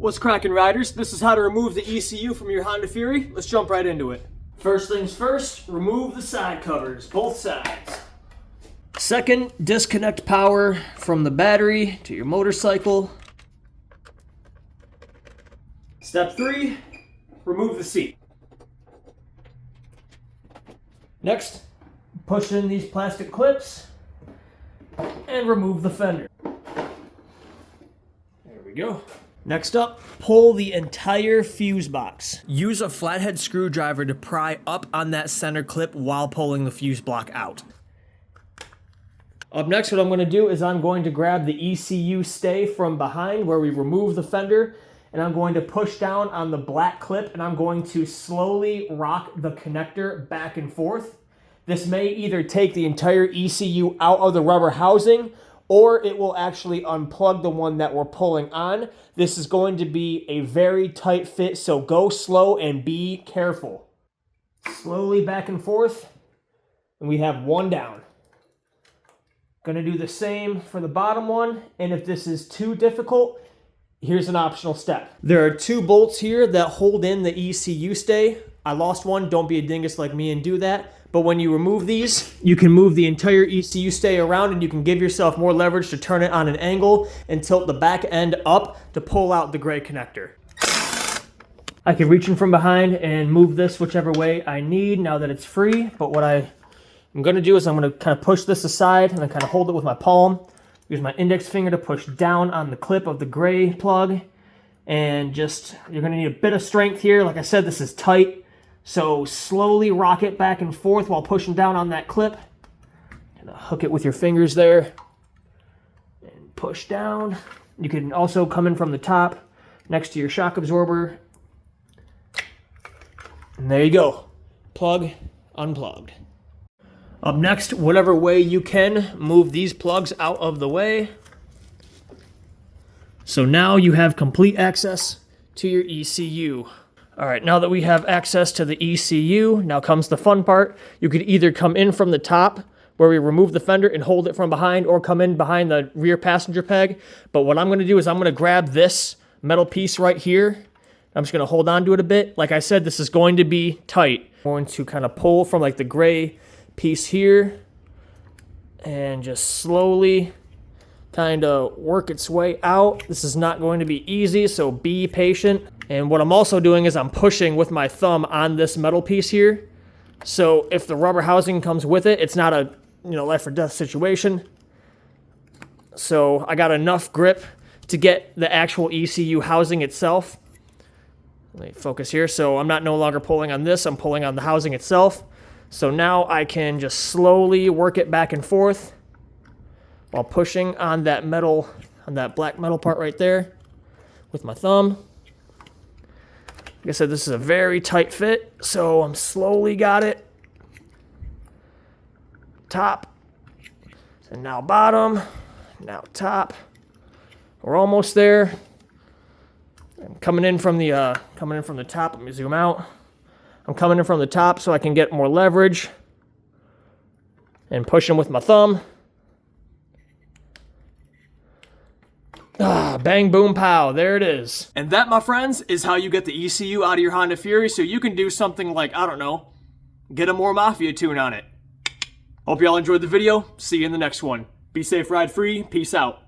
What's cracking, riders? This is how to remove the ECU from your Honda Fury. Let's jump right into it. First things first, remove the side covers, both sides. Second, disconnect power from the battery to your motorcycle. Step 3, remove the seat. Next, push in these plastic clips and remove the fender. There we go. Next up, pull the entire fuse box. Use a flathead screwdriver to pry up on that center clip while pulling the fuse block out. Up next, what I'm going to do is I'm going to grab the ECU stay from behind where we remove the fender, and I'm going to push down on the black clip, and I'm going to slowly rock the connector back and forth. This may either take the entire ECU out of the rubber housing, or it will actually unplug the one that we're pulling on. This is going to be a very tight fit, so go slow and be careful. Slowly back and forth, and we have one down. Gonna do the same for the bottom one, and if this is too difficult, here's an optional step. There are 2 bolts here that hold in the ECU stay. I lost one, don't be a dingus like me and do that. But when you remove these, you can move the entire ECU stay around and you can give yourself more leverage to turn it on an angle and tilt the back end up to pull out the gray connector. I can reach in from behind and move this whichever way I need now that it's free. But what I'm gonna do is I'm gonna kind of push this aside and then kind of hold it with my palm. Use my index finger to push down on the clip of the gray plug. And just, you're gonna need a bit of strength here. Like I said, this is tight. So slowly rock it back and forth while pushing down on that clip. And hook it with your fingers there. And push down. You can also come in from the top next to your shock absorber. And there you go. Plug unplugged. Up next, whatever way you can, move these plugs out of the way. So now you have complete access to your ECU. All right, now that we have access to the ECU, now comes the fun part. You could either come in from the top where we remove the fender and hold it from behind, or come in behind the rear passenger peg. But what I'm gonna do is I'm gonna grab this metal piece right here. I'm just gonna hold on to it a bit. Like I said, this is going to be tight. I'm going to kind of pull from like the gray piece here and just slowly kind of work its way out. This is not going to be easy, so be patient. And what I'm also doing is I'm pushing with my thumb on this metal piece here. So if the rubber housing comes with it, it's not a life or death situation. So I got enough grip to get the actual ECU housing itself. Let me focus here. So I'm no longer pulling on this, I'm pulling on the housing itself. So now I can just slowly work it back and forth while pushing on that metal, on that black metal part right there with my thumb. Like I said, this is a very tight fit, so I'm slowly got it. Top, and now bottom, now top. We're almost there. I'm coming in from the top. Let me zoom out. I'm coming in from the top so I can get more leverage and pushing with my thumb. Bang, boom, pow, there it is. And that, my friends, is how you get the ECU out of your Honda Fury, so you can do something like, I don't know, get a more Mafia tune on it. Hope y'all enjoyed the video. See you in the next one. Be safe, ride free. Peace out.